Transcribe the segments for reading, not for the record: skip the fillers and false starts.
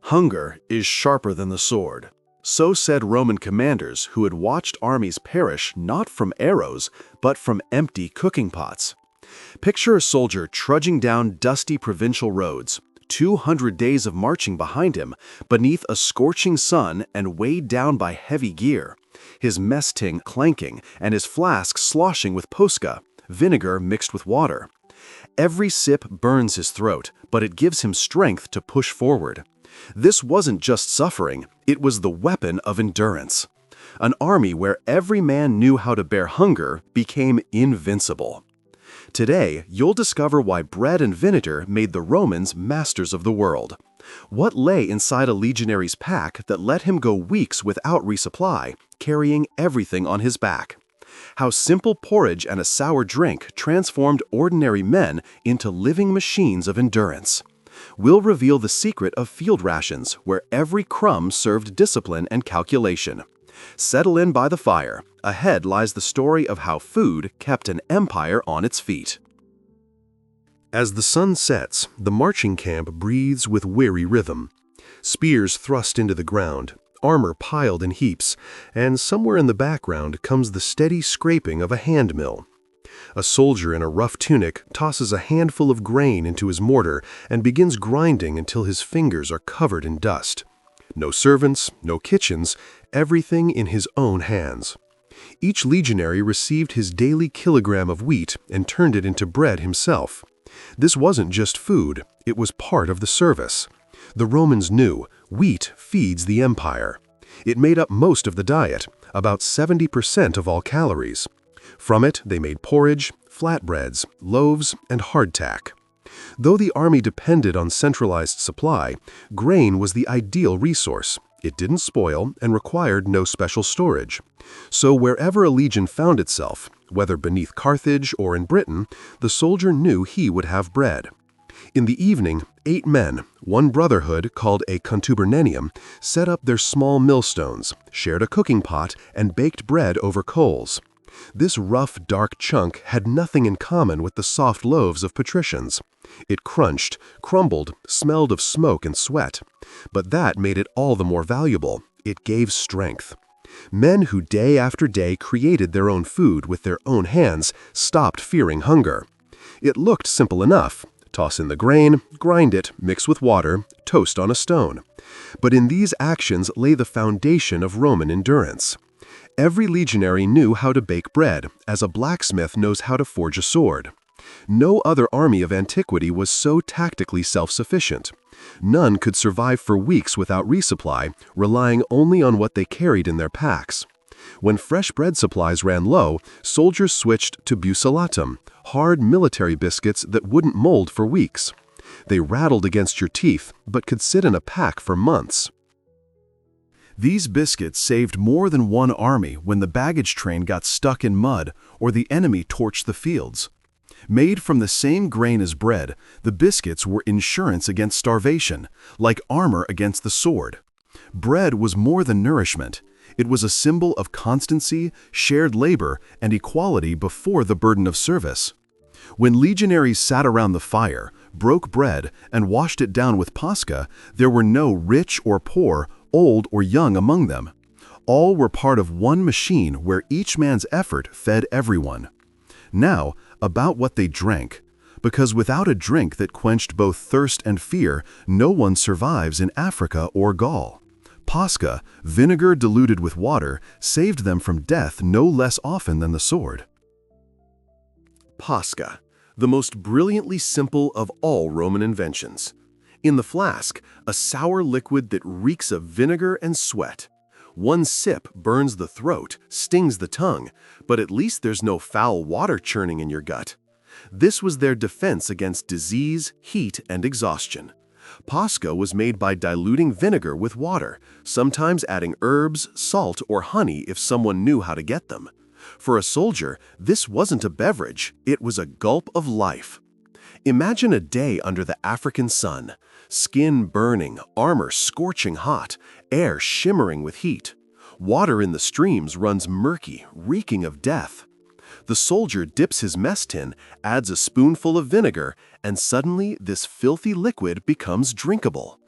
Hunger is sharper than the sword. So said Roman commanders who had watched armies perish not from arrows, but from empty cooking pots. Picture a soldier trudging down dusty provincial roads, 200 days of marching behind him, beneath a scorching sun and weighed down by heavy gear, his mess tin clanking and his flask sloshing with posca, vinegar mixed with water. Every sip burns his throat, but it gives him strength to push forward. This wasn't just suffering, it was the weapon of endurance. An army where every man knew how to bear hunger became invincible. Today, you'll discover why bread and vinegar made the Romans masters of the world. What lay inside a legionary's pack that let him go weeks without resupply, carrying everything on his back. How simple porridge and a sour drink transformed ordinary men into living machines of endurance. We'll reveal the secret of field rations, where every crumb served discipline and calculation. Settle in by the fire. Ahead lies the story of how food kept an empire on its feet. As the sun sets, the marching camp breathes with weary rhythm. Spears thrust into the ground, armor piled in heaps, and somewhere in the background comes the steady scraping of a hand mill. A soldier in a rough tunic tosses a handful of grain into his mortar and begins grinding until his fingers are covered in dust. No servants, no kitchens, everything in his own hands. Each legionary received his daily kilogram of wheat and turned it into bread himself. This wasn't just food, it was part of the service. The Romans knew wheat feeds the empire. It made up most of the diet, about 70% of all calories. From it, they made porridge, flatbreads, loaves, and hardtack. Though the army depended on centralized supply, grain was the ideal resource. It didn't spoil and required no special storage. So wherever a legion found itself, whether beneath Carthage or in Britain, the soldier knew he would have bread. In the evening, 8 men, one brotherhood called a contubernenium, set up their small millstones, shared a cooking pot, and baked bread over coals. This rough, dark chunk had nothing in common with the soft loaves of patricians. It crunched, crumbled, smelled of smoke and sweat. But that made it all the more valuable. It gave strength. Men who day after day created their own food with their own hands stopped fearing hunger. It looked simple enough. Toss in the grain, grind it, mix with water, toast on a stone. But in these actions lay the foundation of Roman endurance. Every legionary knew how to bake bread, as a blacksmith knows how to forge a sword. No other army of antiquity was so tactically self-sufficient. None could survive for weeks without resupply, relying only on what they carried in their packs. When fresh bread supplies ran low, soldiers switched to bucellatum, hard military biscuits that wouldn't mold for weeks. They rattled against your teeth, but could sit in a pack for months. These biscuits saved more than one army when the baggage train got stuck in mud or the enemy torched the fields. Made from the same grain as bread, the biscuits were insurance against starvation, like armor against the sword. Bread was more than nourishment. It was a symbol of constancy, shared labor, and equality before the burden of service. When legionaries sat around the fire, broke bread, and washed it down with posca, there were no rich or poor, old or young among them. All were part of one machine where each man's effort fed everyone. Now, about what they drank, because without a drink that quenched both thirst and fear, no one survives in Africa or Gaul. Posca, vinegar diluted with water, saved them from death no less often than the sword. Posca, the most brilliantly simple of all Roman inventions. In the flask, a sour liquid that reeks of vinegar and sweat. One sip burns the throat, stings the tongue, but at least there's no foul water churning in your gut. This was their defense against disease, heat, and exhaustion. Posca was made by diluting vinegar with water, sometimes adding herbs, salt, or honey if someone knew how to get them. For a soldier, this wasn't a beverage, it was a gulp of life. Imagine a day under the African sun, skin burning, armor scorching hot, air shimmering with heat. Water in the streams runs murky, reeking of death. The soldier dips his mess tin, adds a spoonful of vinegar, and suddenly this filthy liquid becomes drinkable.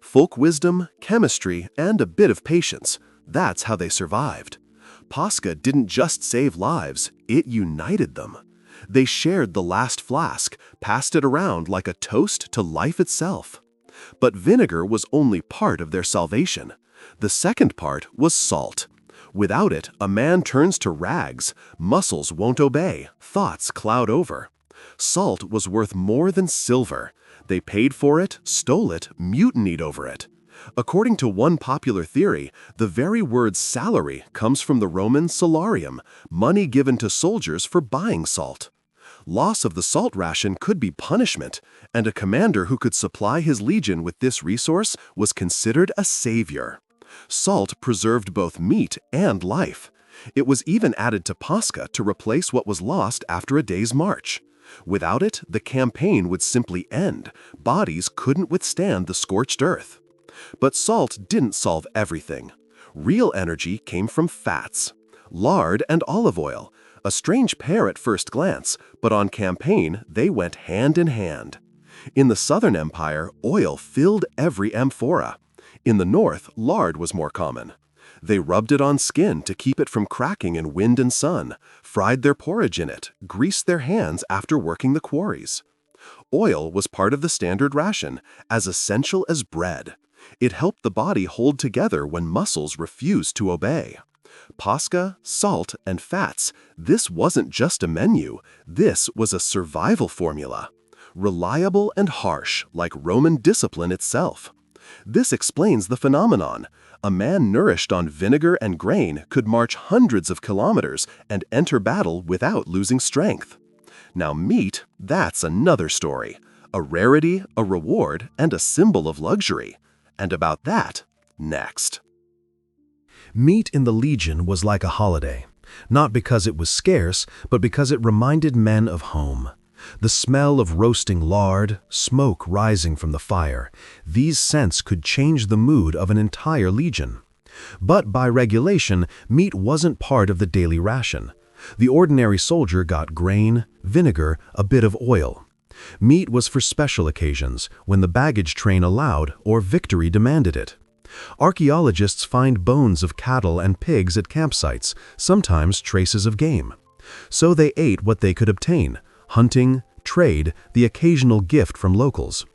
Folk wisdom, chemistry, and a bit of patience. That's how they survived. Pascha didn't just save lives, it united them. They shared the last flask, passed it around like a toast to life itself. But vinegar was only part of their salvation. The second part was salt. Without it, a man turns to rags, muscles won't obey, thoughts cloud over. Salt was worth more than silver. They paid for it, stole it, mutinied over it. According to one popular theory, the very word salary comes from the Roman salarium, money given to soldiers for buying salt. Loss of the salt ration could be punishment, and a commander who could supply his legion with this resource was considered a savior. Salt preserved both meat and life. It was even added to Pascha to replace what was lost after a day's march. Without it, the campaign would simply end. Bodies couldn't withstand the scorched earth. But salt didn't solve everything. Real energy came from fats. Lard and olive oil, a strange pair at first glance, but on campaign they went hand in hand. In the Southern Empire, oil filled every amphora. In the north, lard was more common. They rubbed it on skin to keep it from cracking in wind and sun, fried their porridge in it, greased their hands after working the quarries. Oil was part of the standard ration, as essential as bread. It helped the body hold together when muscles refused to obey. Pascha, salt, and fats, this wasn't just a menu, this was a survival formula. Reliable and harsh, like Roman discipline itself. This explains the phenomenon. A man nourished on vinegar and grain could march hundreds of kilometers and enter battle without losing strength. Now meat, that's another story. A rarity, a reward, and a symbol of luxury. And about that, next. Meat in the Legion was like a holiday, not because it was scarce, but because it reminded men of home. The smell of roasting lard, smoke rising from the fire, these scents could change the mood of an entire legion. But by regulation, meat wasn't part of the daily ration. The ordinary soldier got grain, vinegar, a bit of oil. Meat was for special occasions, when the baggage train allowed or victory demanded it. Archaeologists find bones of cattle and pigs at campsites, sometimes traces of game. So they ate what they could obtain: hunting, trade, the occasional gift from locals.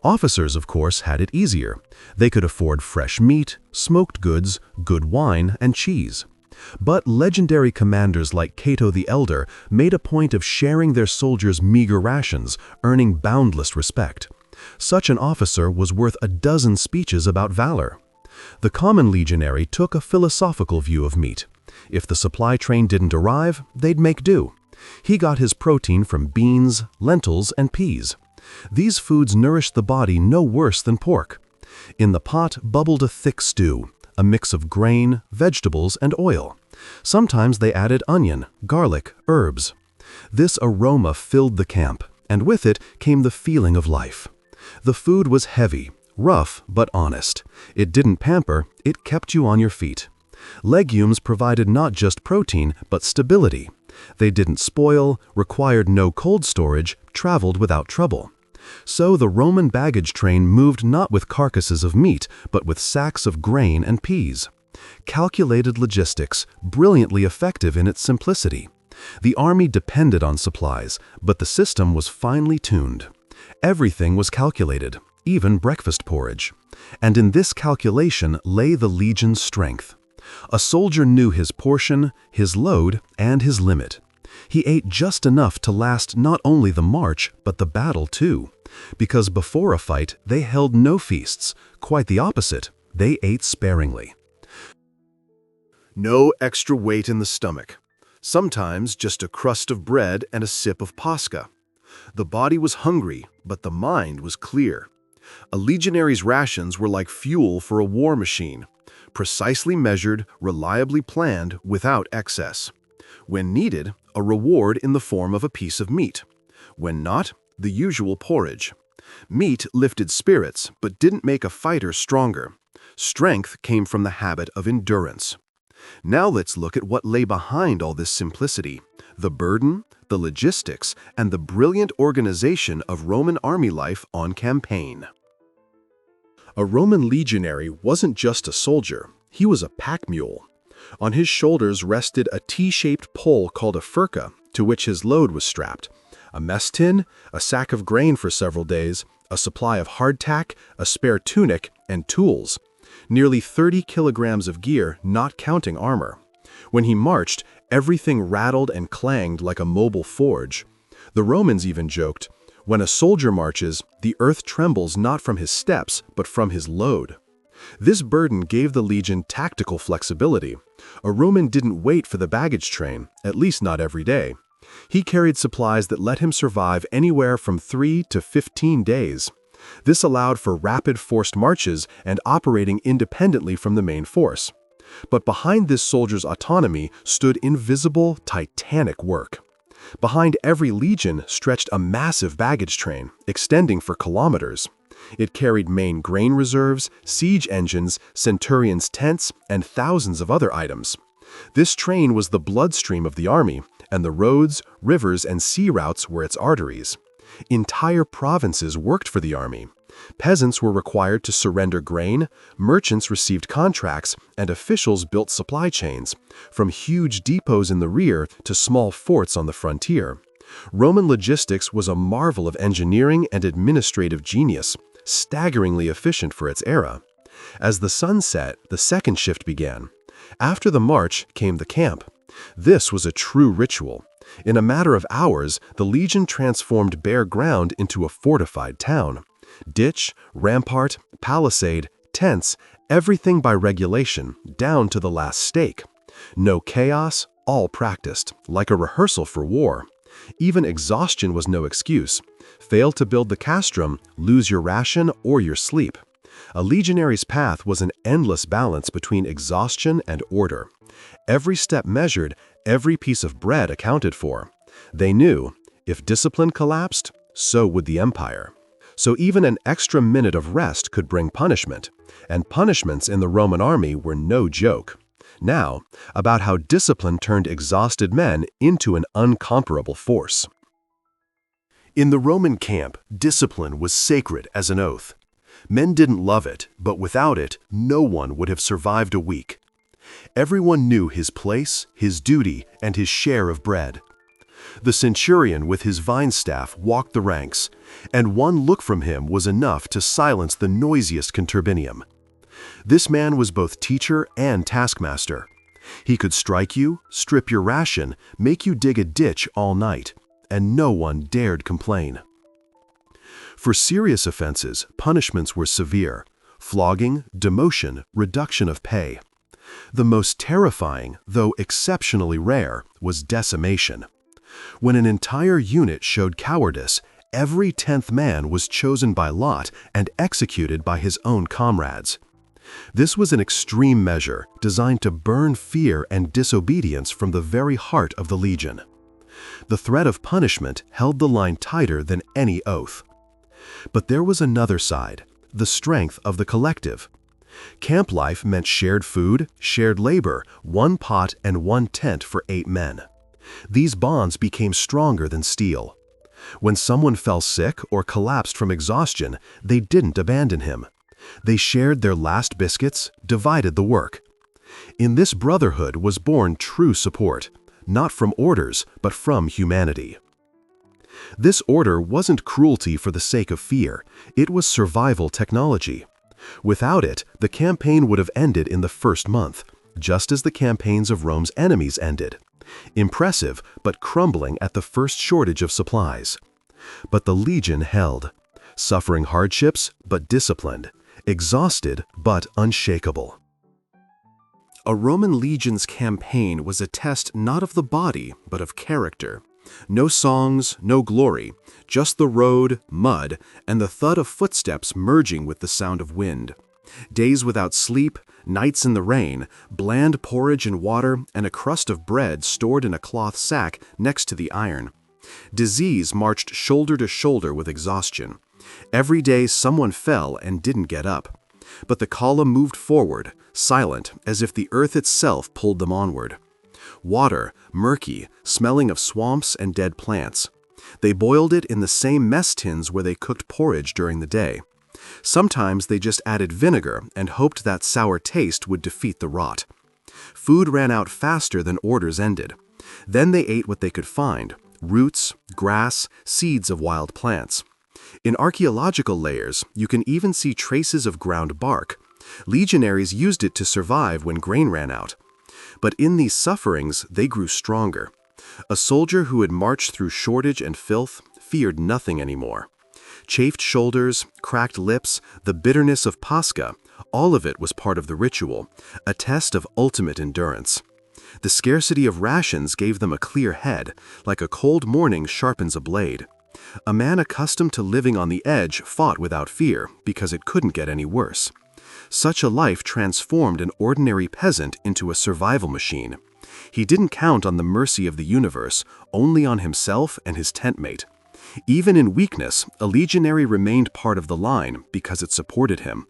Officers, of course, had it easier. They could afford fresh meat, smoked goods, good wine, and cheese. But legendary commanders like Cato the Elder made a point of sharing their soldiers' meager rations, earning boundless respect. Such an officer was worth a dozen speeches about valor. The common legionary took a philosophical view of meat. If the supply train didn't arrive, they'd make do. He got his protein from beans, lentils, and peas. These foods nourished the body no worse than pork. In the pot bubbled a thick stew, a mix of grain, vegetables, and oil. Sometimes they added onion, garlic, herbs. This aroma filled the camp, and with it came the feeling of life. The food was heavy, rough, but honest. It didn't pamper, it kept you on your feet. Legumes provided not just protein, but stability. They didn't spoil, required no cold storage, traveled without trouble. So the Roman baggage train moved not with carcasses of meat, but with sacks of grain and peas. Calculated logistics, brilliantly effective in its simplicity. The army depended on supplies, but the system was finely tuned. Everything was calculated, even breakfast porridge. And in this calculation lay the legion's strength. A soldier knew his portion, his load, and his limit. He ate just enough to last not only the march, but the battle too. Because before a fight, they held no feasts. Quite the opposite, they ate sparingly. No extra weight in the stomach. Sometimes just a crust of bread and a sip of Pascha. The body was hungry, but the mind was clear. A legionary's rations were like fuel for a war machine. Precisely measured, reliably planned, without excess. When needed, a reward in the form of a piece of meat. When not, the usual porridge. Meat lifted spirits, but didn't make a fighter stronger. Strength came from the habit of endurance. Now let's look at what lay behind all this simplicity: the burden, the logistics, and the brilliant organization of Roman army life on campaign. A Roman legionary wasn't just a soldier, he was a pack mule. On his shoulders rested a T-shaped pole called a furca, to which his load was strapped. A mess tin, a sack of grain for several days, a supply of hardtack, a spare tunic, and tools. Nearly 30 kilograms of gear, not counting armor. When he marched, everything rattled and clanged like a mobile forge. The Romans even joked, "When a soldier marches, the earth trembles not from his steps, but from his load." This burden gave the legion tactical flexibility. A Roman didn't wait for the baggage train, at least not every day. He carried supplies that let him survive anywhere from 3 to 15 days. This allowed for rapid forced marches and operating independently from the main force. But behind this soldier's autonomy stood invisible, titanic work. Behind every legion stretched a massive baggage train, extending for kilometers. It carried main grain reserves, siege engines, centurions' tents, and thousands of other items. This train was the bloodstream of the army, and the roads, rivers, and sea routes were its arteries. Entire provinces worked for the army. Peasants were required to surrender grain, merchants received contracts, and officials built supply chains, from huge depots in the rear to small forts on the frontier. Roman logistics was a marvel of engineering and administrative genius, staggeringly efficient for its era. As the sun set, the second shift began. After the march came the camp. This was a true ritual. In a matter of hours, the legion transformed bare ground into a fortified town. Ditch, rampart, palisade, tents, everything by regulation, down to the last stake. No chaos, all practiced, like a rehearsal for war. Even exhaustion was no excuse. Fail to build the castrum, lose your ration or your sleep. A legionary's path was an endless balance between exhaustion and order. Every step measured, every piece of bread accounted for. They knew, if discipline collapsed, so would the empire. So even an extra minute of rest could bring punishment, and punishments in the Roman army were no joke. Now, about how discipline turned exhausted men into an incomparable force. In the Roman camp, discipline was sacred as an oath. Men didn't love it, but without it, no one would have survived a week. Everyone knew his place, his duty, and his share of bread. The centurion with his vine staff walked the ranks, and one look from him was enough to silence the noisiest conturbinium. This man was both teacher and taskmaster. He could strike you, strip your ration, make you dig a ditch all night, and no one dared complain. For serious offenses, punishments were severe: flogging, demotion, reduction of pay. The most terrifying, though exceptionally rare, was decimation. When an entire unit showed cowardice, every 10th man was chosen by lot and executed by his own comrades. This was an extreme measure designed to burn fear and disobedience from the very heart of the legion. The threat of punishment held the line tighter than any oath. But there was another side, the strength of the collective. Camp life meant shared food, shared labor, one pot and one tent for 8 men. These bonds became stronger than steel. When someone fell sick or collapsed from exhaustion, they didn't abandon him. They shared their last biscuits, divided the work. In this brotherhood was born true support, not from orders, but from humanity. This order wasn't cruelty for the sake of fear, it was survival technology. Without it, the campaign would have ended in the first month, just as the campaigns of Rome's enemies ended. Impressive, but crumbling at the first shortage of supplies. But the legion held, suffering hardships, but disciplined, exhausted, but unshakable. A Roman legion's campaign was a test not of the body, but of character. No songs, no glory, just the road, mud, and the thud of footsteps merging with the sound of wind. Days without sleep, nights in the rain, bland porridge and water, and a crust of bread stored in a cloth sack next to the iron. Disease marched shoulder to shoulder with exhaustion. Every day someone fell and didn't get up. But the column moved forward, silent, as if the earth itself pulled them onward. Water, murky, smelling of swamps and dead plants. They boiled it in the same mess tins where they cooked porridge during the day. Sometimes they just added vinegar and hoped that sour taste would defeat the rot. Food ran out faster than orders ended. Then they ate what they could find: roots, grass, seeds of wild plants. In archaeological layers, you can even see traces of ground bark. Legionaries used it to survive when grain ran out. But in these sufferings, they grew stronger. A soldier who had marched through shortage and filth feared nothing anymore. Chafed shoulders, cracked lips, the bitterness of Pascha, all of it was part of the ritual, a test of ultimate endurance. The scarcity of rations gave them a clear head, like a cold morning sharpens a blade. A man accustomed to living on the edge fought without fear, because it couldn't get any worse. Such a life transformed an ordinary peasant into a survival machine. He didn't count on the mercy of the universe, only on himself and his tentmate. Even in weakness, a legionary remained part of the line because it supported him.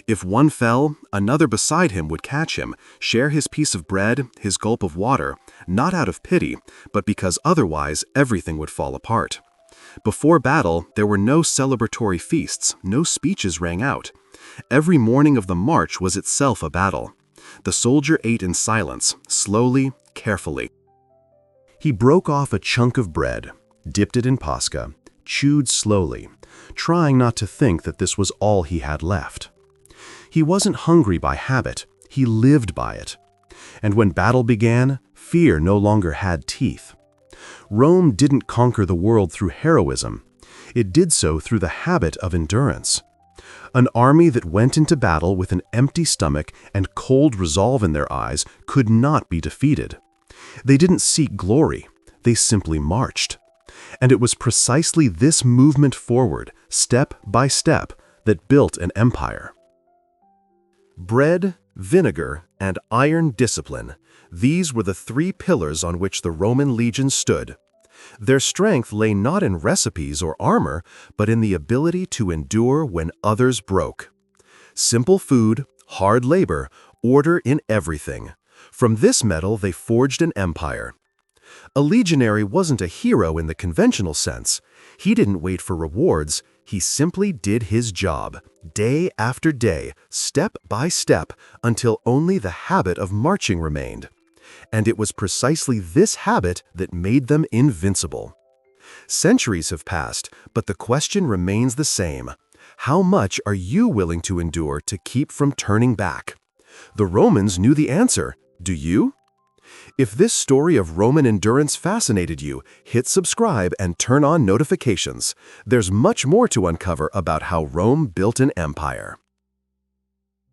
If one fell, another beside him would catch him, share his piece of bread, his gulp of water, not out of pity, but because otherwise everything would fall apart. Before battle, there were no celebratory feasts, no speeches rang out. Every morning of the march was itself a battle. The soldier ate in silence, slowly, carefully. He broke off a chunk of bread, dipped it in Pascha, chewed slowly, trying not to think that this was all he had left. He wasn't hungry by habit, he lived by it. And when battle began, fear no longer had teeth. Rome didn't conquer the world through heroism. It did so through the habit of endurance. An army that went into battle with an empty stomach and cold resolve in their eyes could not be defeated. They didn't seek glory, they simply marched. And it was precisely this movement forward, step by step, that built an empire. Bread, vinegar, and iron discipline, these were the three pillars on which the Roman legions stood. Their strength lay not in recipes or armor, but in the ability to endure when others broke. Simple food, hard labor, order in everything. From this metal they forged an empire. A legionary wasn't a hero in the conventional sense. He didn't wait for rewards. He simply did his job, day after day, step by step, until only the habit of marching remained. And it was precisely this habit that made them invincible. Centuries have passed, but the question remains the same. How much are you willing to endure to keep from turning back? The Romans knew the answer. Do you? If this story of Roman endurance fascinated you, hit subscribe and turn on notifications. There's much more to uncover about how Rome built an empire.